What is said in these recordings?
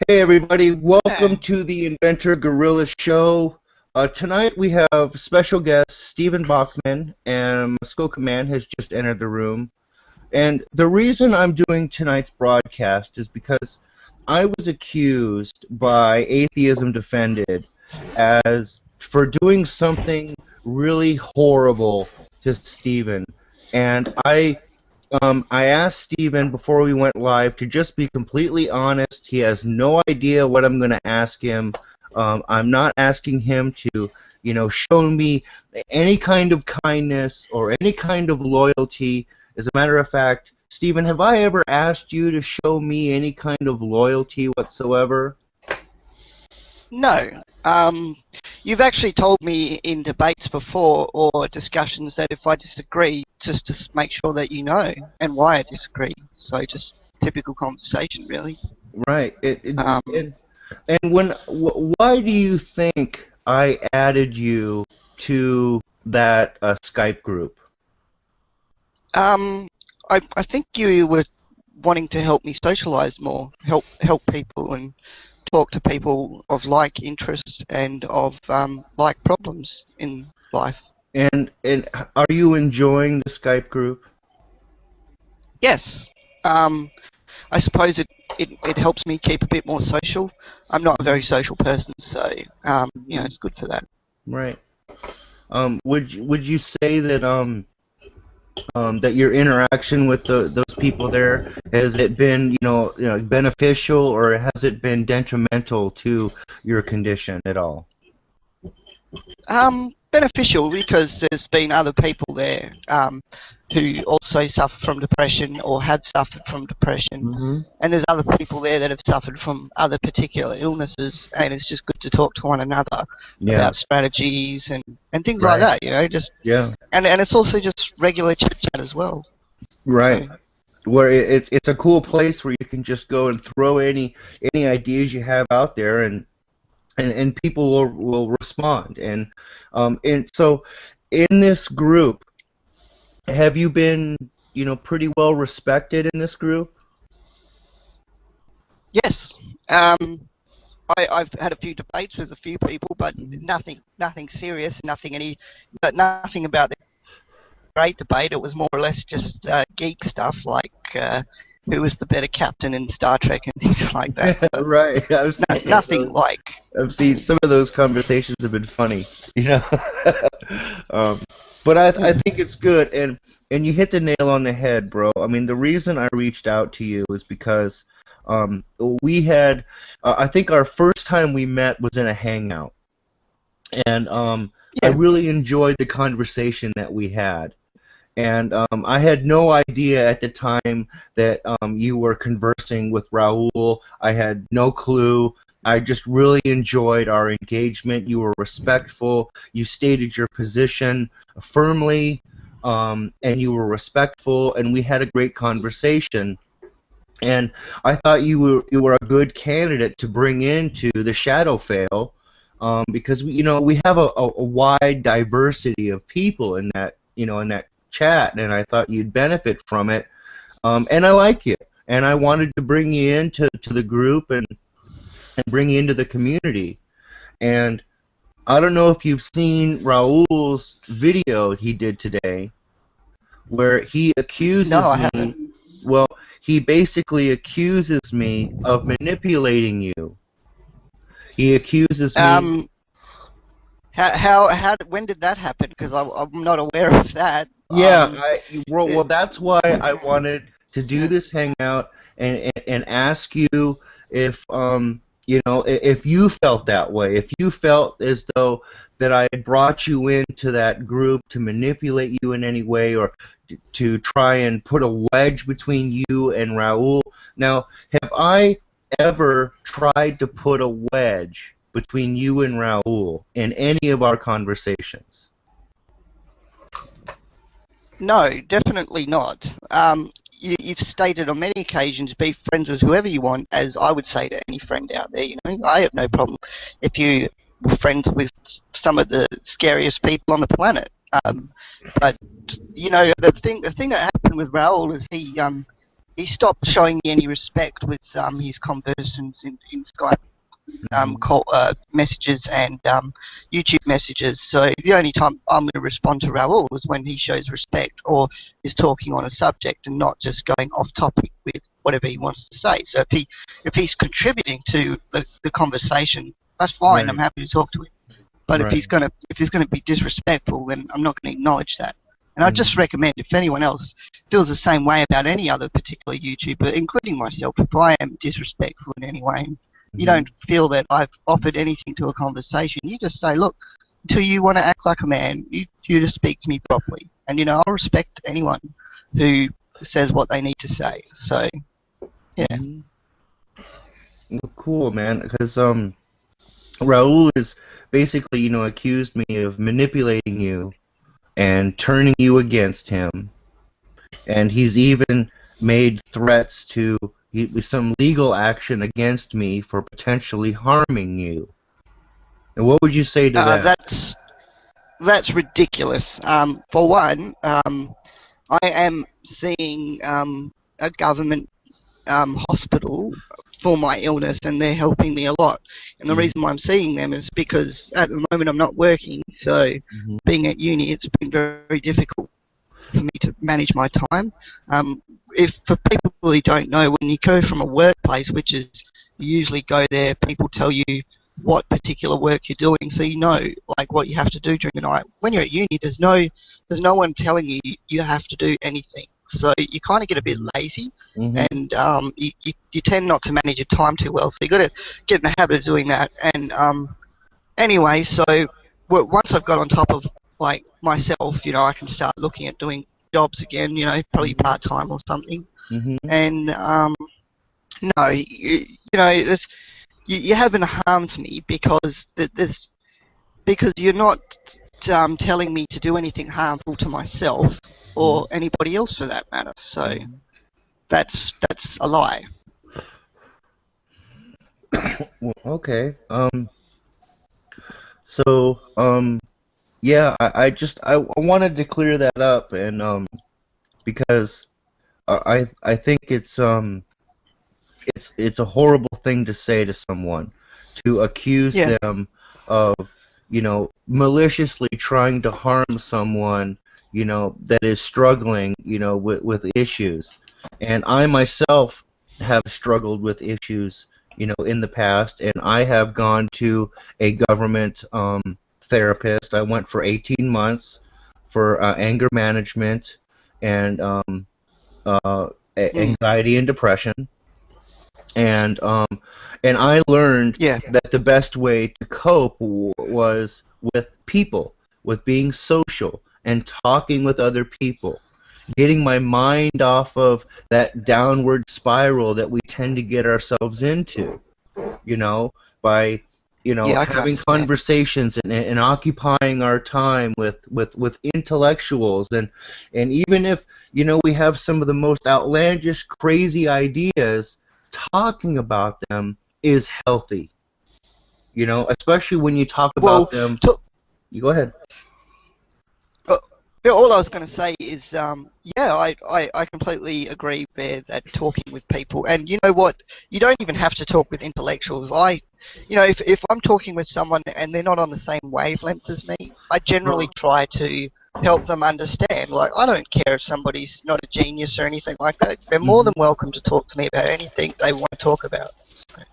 Hey everybody, welcome Hey. to the Inventorgorilla show. Tonight we have special guest Stephen Bachman, and Muskoka Man has just entered the room. And the reason I'm doing tonight's broadcast is because I was accused by Atheism Defended as for doing something really horrible to Stephen. And I asked Steven before we went live to just be completely honest. He has no idea what I'm going to ask him. I'm not asking him to, show me any kind of kindness or any kind of loyalty. As a matter of fact, Steven, have I ever asked you to show me any kind of loyalty whatsoever? No. You've actually told me in debates before or discussions that if I disagree, just to make sure that you know and why I disagree. So just typical conversation, really. Right. Why do you think I added you to that Skype group? I think you were wanting to help me socialise more, help people and talk to people of like interests and of like problems in life. And are you enjoying the Skype group? Yes. I suppose it helps me keep a bit more social. I'm not a very social person, so it's good for that. Right. Would you say that that your interaction with those people there, has it been beneficial, or has it been detrimental to your condition at all? Beneficial, because there's been other people there who also suffer from depression or have suffered from depression, and there's other people there that have suffered from other particular illnesses, and it's just good to talk to one another about strategies and things like that, and it's also just regular chit chat as well. Right. So, where it's a cool place where you can just go and throw any ideas you have out there, and people will respond. And so in this group, have you been pretty well respected in this group? Yes. I've had a few debates with a few people, but nothing serious, nothing about the great debate. It was more or less just geek stuff, like who was the better captain in Star Trek and things like that. Right. I've seen some of those conversations have been funny, but I think it's good, and you hit the nail on the head, bro. I mean, the reason I reached out to you is because we had, I think our first time we met was in a hangout, and I really enjoyed the conversation that we had. And I had no idea at the time that you were conversing with Raul. I had no clue. I just really enjoyed our engagement. You were respectful. You stated your position firmly, and you were respectful, and we had a great conversation. And I thought you were a good candidate to bring into the Shadow Fail, because we have a wide diversity of people in that chat, and I thought you'd benefit from it, and I like you, and I wanted to bring you into the group and bring you into the community. And I don't know if you've seen Raul's video he did today, where he accuses me. I haven't. Well, he basically accuses me of manipulating you. He accuses me. When did that happen? Because I'm not aware of that. Yeah, well, that's why I wanted to do this hangout and ask you if if you felt that way, if you felt as though that I had brought you into that group to manipulate you in any way, or to try and put a wedge between you and Raul. Now, have I ever tried to put a wedge between you and Raul in any of our conversations? No, definitely not. You've stated on many occasions, be friends with whoever you want, as I would say to any friend out there. I have no problem if you were friends with some of the scariest people on the planet. But the thing that happened with Raul is he stopped showing me any respect with his conversations in Skype call, messages and YouTube messages. So the only time I'm going to respond to Raoul is when he shows respect or is talking on a subject and not just going off topic with whatever he wants to say. So if he's contributing to the conversation, that's fine. Right. I'm happy to talk to him. But Right. if he's gonna be disrespectful, then I'm not going to acknowledge that. And I just recommend if anyone else feels the same way about any other particular YouTuber, including myself, if I am disrespectful in any way, you don't feel that I've offered anything to a conversation, you just say, look, until you want to act like a man, you just speak to me properly. And, you know, I'll respect anyone who says what they need to say. So, yeah. Well, cool, man, because Raul is basically, you know, accused me of manipulating you and turning you against him, and he's even made threats to some legal action against me for potentially harming you. And what would you say to that? That's ridiculous. For one, I am seeing a government hospital for my illness, and they're helping me a lot. And the reason why I'm seeing them is because at the moment I'm not working, so being at uni, it's been very difficult for me to manage my time. If for people who don't know, when you go from a workplace, which is you usually go there, people tell you what particular work you're doing, so you know like what you have to do during the night. When you're at uni, there's no one telling you you have to do anything. So you kind of get a bit lazy, and you tend not to manage your time too well. So you got to get in the habit of doing that. And anyway, so once I've got on top of like myself, you know, I can start looking at doing jobs again. You know, probably part time or something. And no, you know, you haven't harmed me because you're not telling me to do anything harmful to myself or anybody else for that matter. So that's a lie. Well, okay. So, yeah, I wanted to clear that up, and because I think it's a horrible thing to say to someone, to accuse them of, you know, maliciously trying to harm someone, you know, that is struggling, you know, with issues. And I myself have struggled with issues, you know, in the past, and I have gone to a government therapist. I went for 18 months for anger management and anxiety and depression. And I learned that the best way to cope was with people, with being social and talking with other people, getting my mind off of that downward spiral that we tend to get ourselves into, you know, by, you know, having conversations and occupying our time with intellectuals, and even if, you know, we have some of the most outlandish, crazy ideas, talking about them is healthy, you know, especially when you talk about them. You go ahead. All I was going to say is, yeah, I completely agree there that talking with people, and you know what, you don't even have to talk with intellectuals. You know, if I'm talking with someone and they're not on the same wavelength as me, I generally try to help them understand. Like, I don't care if somebody's not a genius or anything like that. They're more than welcome to talk to me about anything they want to talk about. So.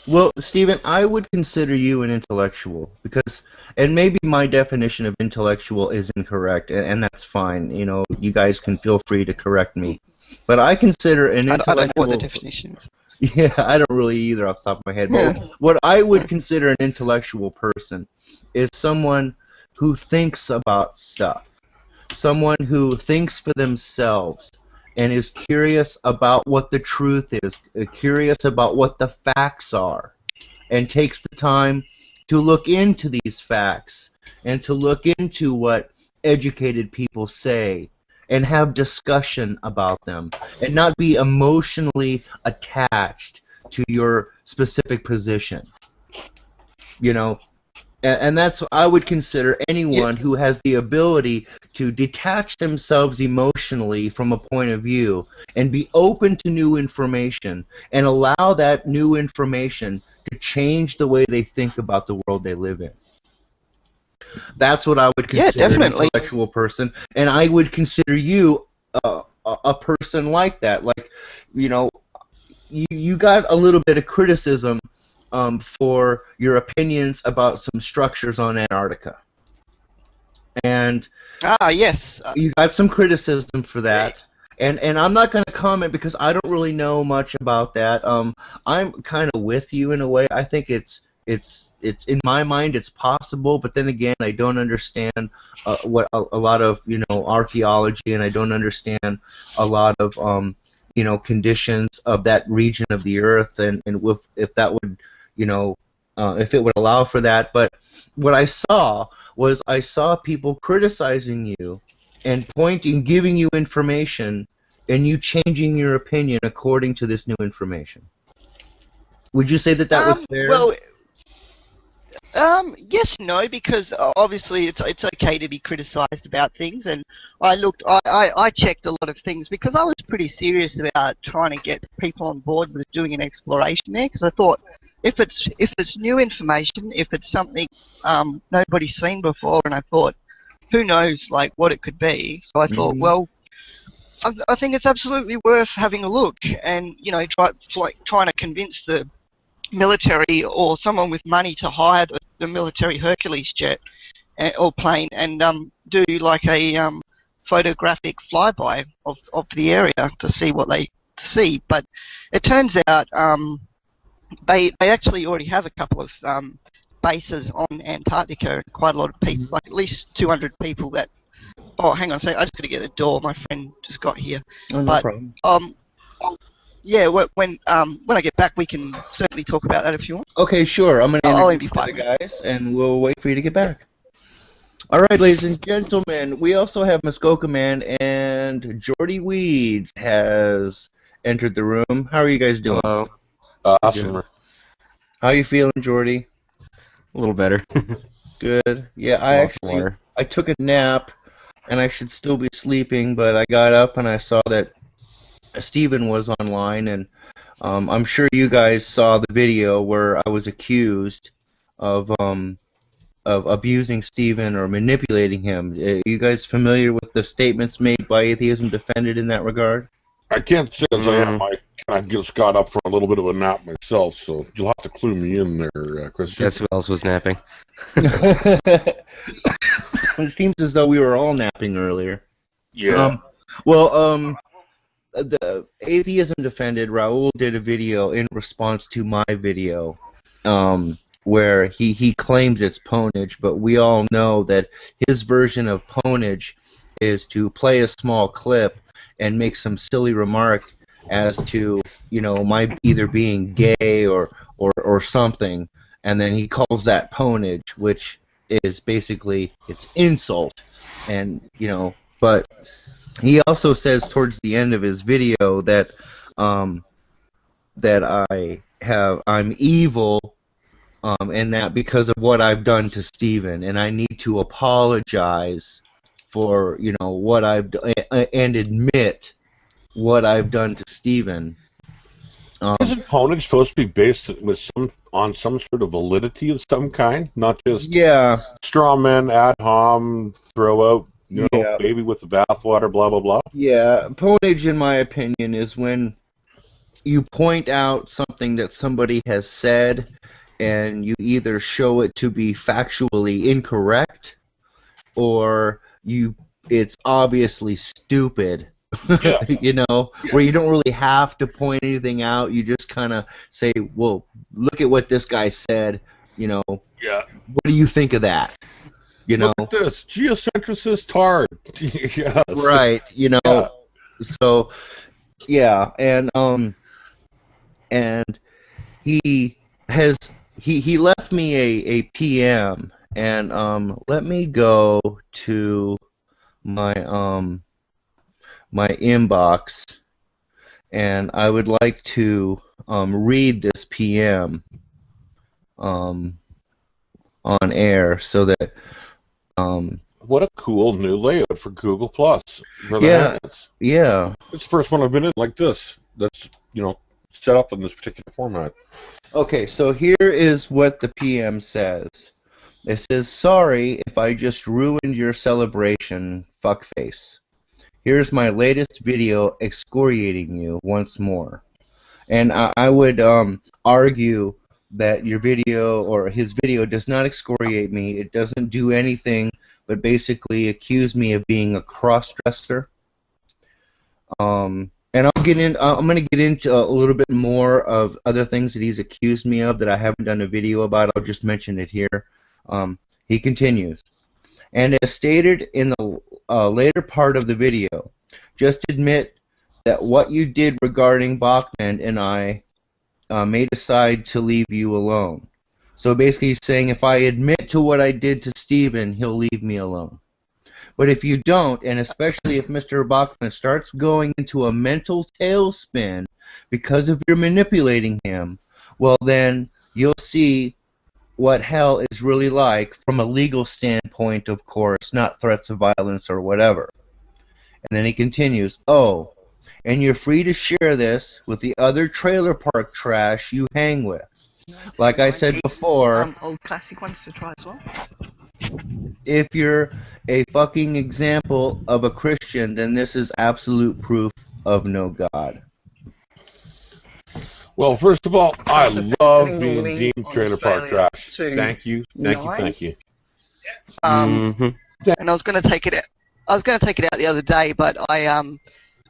Well, Stephen, I would consider you an intellectual because, and maybe my definition of intellectual is incorrect, and that's fine. You know, you guys can feel free to correct me. But I consider an intellectual... I don't know what the definition is. Yeah, I don't really either off the top of my head. But what I would consider an intellectual person is someone who thinks about stuff, someone who thinks for themselves and is curious about what the truth is, curious about what the facts are, and takes the time to look into these facts and to look into what educated people say and have discussion about them and not be emotionally attached to your specific position. You know, And that's what I would consider Yeah. anyone who has the ability to detach themselves emotionally from a point of view and be open to new information and allow that new information to change the way they think about the world they live in. That's what I would Yeah, consider an definitely. intellectual person, and I would consider you a person like that. Like, you know, you got a little bit of criticism for your opinions about some structures on Antarctica. And Ah, yes. you got some criticism for that. And I'm not going to comment because I don't really know much about that. I'm kind of with you in a way. I think it's in my mind it's possible, but then again I don't understand what a lot of archaeology, and I don't understand a lot of conditions of that region of the earth, and if that would if it would allow for that. But what I saw was I saw people criticizing you and giving you information, and you changing your opinion according to this new information. Would you say that that was fair? Well, yes, no, because obviously it's okay to be criticised about things, and I checked a lot of things because I was pretty serious about trying to get people on board with doing an exploration there, because I thought if it's new information, if it's something nobody's seen before, and I thought, who knows, like, what it could be. So I thought, well, I think it's absolutely worth having a look, and trying to convince the military or someone with money to hire the military Hercules jet or plane and do like a photographic flyby of the area to see what they see. But it turns out they actually already have a couple of bases on Antarctica, and quite a lot of people, like at least 200 people that. Oh, hang on a second, I just got to get the door. My friend just got here. Oh, no problem. Yeah, when I get back, we can certainly talk about that if you want. Okay, sure. I'm going to I'll interview only be the guys, and we'll wait for you to get back. All right, ladies and gentlemen, we also have Muskoka Man, and Jordy Weeds has entered the room. How are you guys doing? Hello. Awesome. How are you feeling, Jordy? A little better. Good. Yeah, I took a nap, and I should still be sleeping, but I got up and I saw that Steven was online, and I'm sure you guys saw the video where I was accused of abusing Steven or manipulating him. Are you guys familiar with the statements made by Atheism Defended in that regard? I can't say as I am. I kind of just got up for a little bit of a nap myself, so you'll have to clue me in there, Christian. Guess who else was napping? It seems as though we were all napping earlier. Yeah. The Atheism Defended, Raul did a video in response to my video, where he claims it's pwnage, but we all know that his version of pwnage is to play a small clip and make some silly remark as to, my either being gay or something, and then he calls that pwnage, which is basically it's insult, and but he also says towards the end of his video that I'm evil, and that because of what I've done to Steven, and I need to apologize for what I've done and admit what I've done to Steven. Isn't pwnage supposed to be based on some sort of validity of some kind, not just straw men, ad hom, throw out baby with the bathwater, blah blah blah? Yeah, pwnage, in my opinion, is when you point out something that somebody has said, and you either show it to be factually incorrect, or it's obviously stupid. Where you don't really have to point anything out. You just kind of say, well, look at what this guy said, what do you think of that? Look at this, geocentricist tard. Yes. Right, so, yeah, and he left me a PM, and let me go to my my inbox, and I would like to read this PM. on air so that what a cool new layout for Google Plus for the Hangouts. Yeah. It's the first one I've been in like this. That's set up in this particular format. Okay, so here is what the PM says. It says, "Sorry if I just ruined your celebration, fuckface. Here's my latest video excoriating you once more." And I would argue that your video or his video does not excoriate me. It doesn't do anything but basically accuse me of being a cross-dresser. And I'm going to get into a little bit more of other things that he's accused me of that I haven't done a video about. I'll just mention it here. He continues. "And as stated in the later part of the video, just admit that what you did regarding Bachman and I may decide to leave you alone." So basically he's saying if I admit to what I did to Steven, he'll leave me alone. But if you don't, and especially if Mr. Bachman starts going into a mental tailspin because of your manipulating him, well then you'll see what hell is really like from a legal standpoint, of course, not threats of violence or whatever. And then he continues, "Oh, and you're free to share this with the other trailer park trash you hang with. Like I said before, old classic ones to try as well. If you're a fucking example of a Christian, then this is absolute proof of no God." Well, first of all, I love being deemed trailer park trash. Thank you. And I was going to take it out. I was going to take it out the other day, but I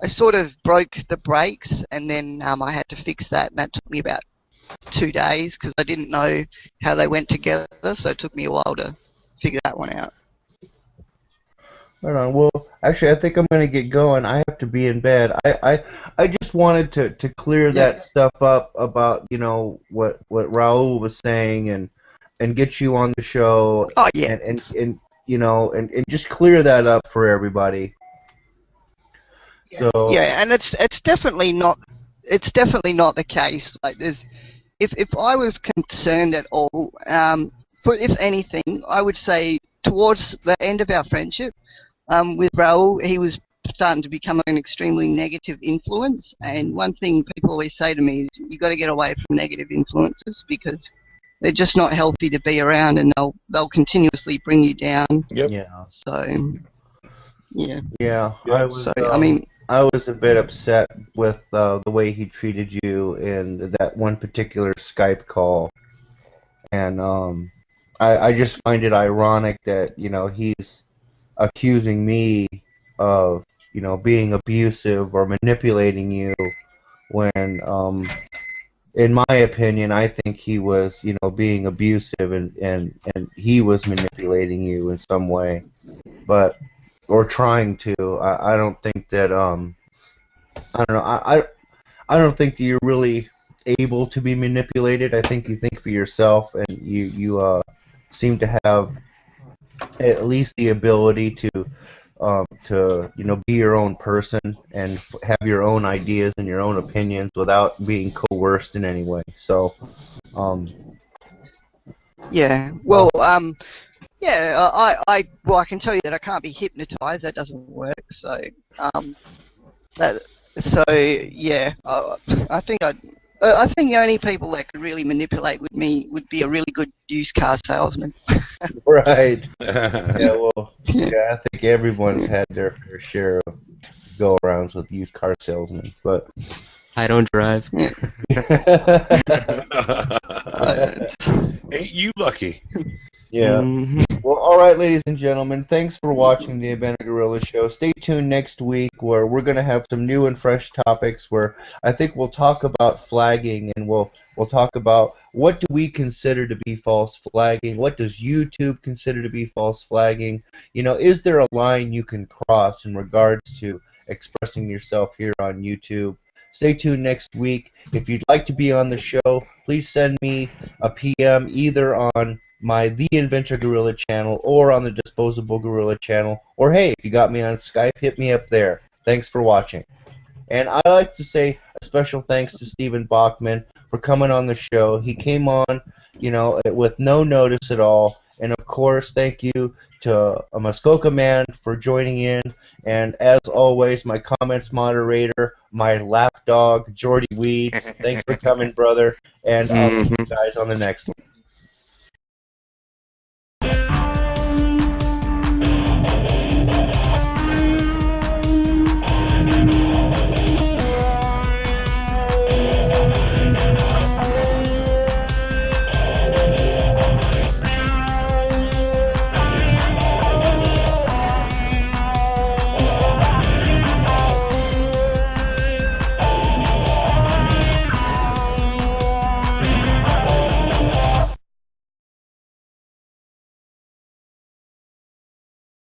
sort of broke the brakes, and then I had to fix that, and that took me about 2 days because I didn't know how they went together, so it took me a while to figure that one out. Right on. Well, actually, I think I'm going to get going. I have to be in bed. I just wanted to clear that stuff up about, what Raul was saying and get you on the show. Oh, yeah. And just clear that up for everybody. So yeah, and it's definitely not the case. Like if I was concerned at all, if anything, I would say towards the end of our friendship, with Raul, he was starting to become an extremely negative influence. And one thing people always say to me is, you got to get away from negative influences because they're just not healthy to be around, and they'll continuously bring you down. Yep. Yeah. So, yeah. Yeah. I was a bit upset with the way he treated you in that one particular Skype call, and I just find it ironic that he's accusing me of being abusive or manipulating you when in my opinion I think he was being abusive and he was manipulating you in some way, or trying to. I don't think that I don't know. I don't think that you're really able to be manipulated. I think you think for yourself, and you seem to have at least the ability to be your own person and have your own ideas and your own opinions without being coerced in any way. So, yeah. Well, yeah. I can tell you that I can't be hypnotized. That doesn't work. So, yeah. I think the only people that could really manipulate with me would be a really good used car salesman. Right. Yeah, well, I think everyone's had their fair share of go-arounds with used car salesmen, but I don't drive. Ain't you lucky? Yeah. Well, all right, ladies and gentlemen, thanks for watching the Inventorgorilla show. Stay tuned next week where we're going to have some new and fresh topics where I think we'll talk about flagging, and we'll talk about what do we consider to be false flagging, what does YouTube consider to be false flagging, is there a line you can cross in regards to expressing yourself here on YouTube. Stay tuned next week. If you'd like to be on the show, please send me a PM either on my The Inventor Gorilla channel or on the Disposable Gorilla channel. Or hey, if you got me on Skype, hit me up there. Thanks for watching. And I'd like to say a special thanks to Steven Bachman for coming on the show. He came on, with no notice at all, And of course, thank you to Muskoka Man for joining in. And as always, my comments moderator, my lapdog, Jordy Weeds. Thanks for coming, brother. And I'll see you guys on the next one.